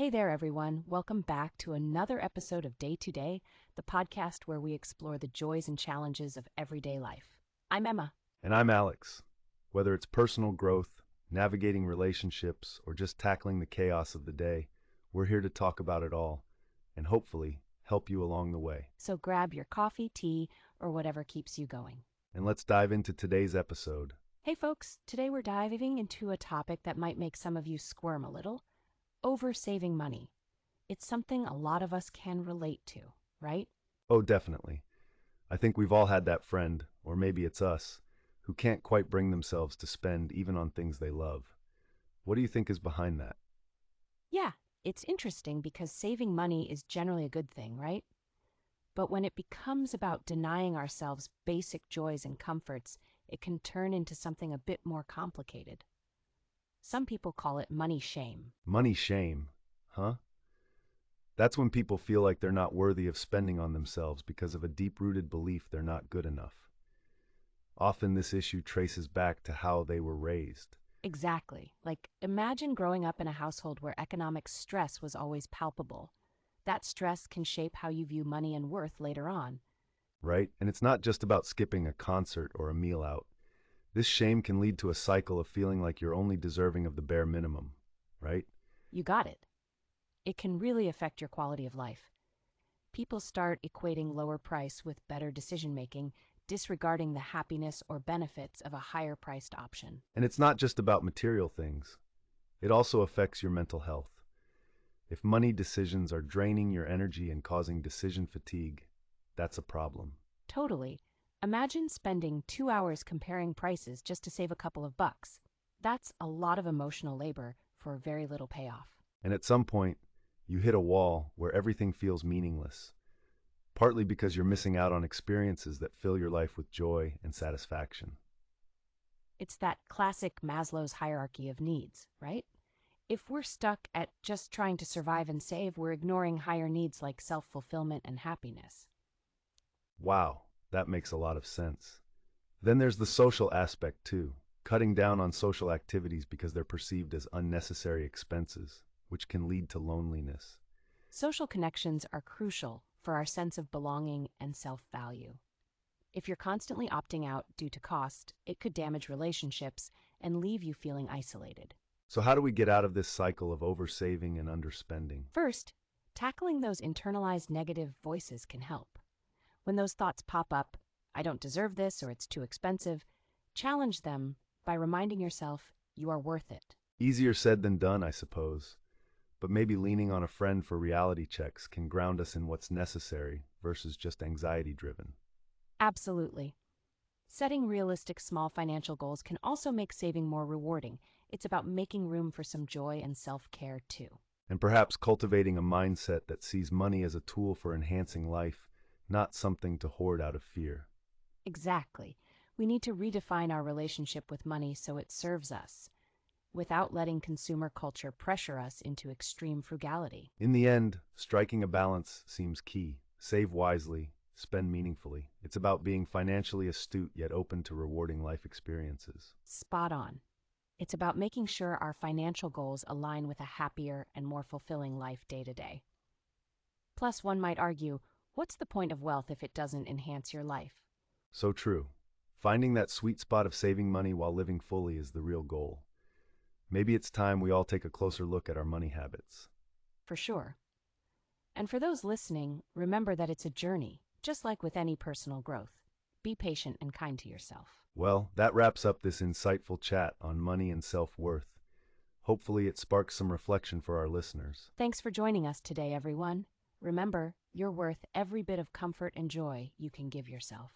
Hey there, everyone. Welcome back to another episode of Day to Day, the podcast where we explore the joys and challenges of everyday life. I'm Emma. And I'm Alex. Whether it's personal growth, navigating relationships, or just tackling the chaos of the day, we're here to talk about it all and hopefully help you along the way. So grab your coffee, tea, or whatever keeps you going. And let's dive into today's episode. Hey, folks. Today we're diving into a topic that might make some of you squirm a little: over-saving money. It's something a lot of us can relate to, right? Oh, definitely. I think we've all had that friend, or maybe it's us, who can't quite bring themselves to spend even on things they love. What do you think is behind that? Yeah, it's interesting because saving money is generally a good thing, right? But when it becomes about denying ourselves basic joys and comforts, it can turn into something a bit more complicated. Some people call it money shame. Money shame, huh? That's when people feel like they're not worthy of spending on themselves because of a deep-rooted belief they're not good enough. Often this issue traces back to how they were raised. Exactly. Like, imagine growing up in a household where economic stress was always palpable. That stress can shape how you view money and worth later on. Right? And it's not just about skipping a concert or a meal out. This shame can lead to a cycle of feeling like you're only deserving of the bare minimum, right? You got it. It can really affect your quality of life. People start equating lower price with better decision making, disregarding the happiness or benefits of a higher priced option. And it's not just about material things. It also affects your mental health. If money decisions are draining your energy and causing decision fatigue, that's a problem. Totally. Imagine spending 2 hours comparing prices just to save a couple of bucks. That's a lot of emotional labor for very little payoff. And at some point, you hit a wall where everything feels meaningless, partly because you're missing out on experiences that fill your life with joy and satisfaction. It's that classic Maslow's hierarchy of needs, right? If we're stuck at just trying to survive and save, we're ignoring higher needs like self-fulfillment and happiness. Wow, that makes a lot of sense. Then there's the social aspect too, cutting down on social activities because they're perceived as unnecessary expenses, which can lead to loneliness. Social connections are crucial for our sense of belonging and self-value. If you're constantly opting out due to cost, it could damage relationships and leave you feeling isolated. So how do we get out of this cycle of oversaving and underspending? First, tackling those internalized negative voices can help. When those thoughts pop up, I don't deserve this or it's too expensive, challenge them by reminding yourself you are worth it. Easier said than done, I suppose. But maybe leaning on a friend for reality checks can ground us in what's necessary versus just anxiety-driven. Absolutely. Setting realistic small financial goals can also make saving more rewarding. It's about making room for some joy and self-care too. And perhaps cultivating a mindset that sees money as a tool for enhancing life, not something to hoard out of fear. Exactly. We need to redefine our relationship with money so it serves us, without letting consumer culture pressure us into extreme frugality. In the end, striking a balance seems key. Save wisely, spend meaningfully. It's about being financially astute yet open to rewarding life experiences. Spot on. It's about making sure our financial goals align with a happier and more fulfilling life day to day. Plus, one might argue, what's the point of wealth if it doesn't enhance your life? So true. Finding that sweet spot of saving money while living fully is the real goal. Maybe it's time we all take a closer look at our money habits. For sure. And for those listening, remember that it's a journey, just like with any personal growth. Be patient and kind to yourself. Well, that wraps up this insightful chat on money and self-worth. Hopefully it sparks some reflection for our listeners. Thanks for joining us today, everyone. Remember, you're worth every bit of comfort and joy you can give yourself.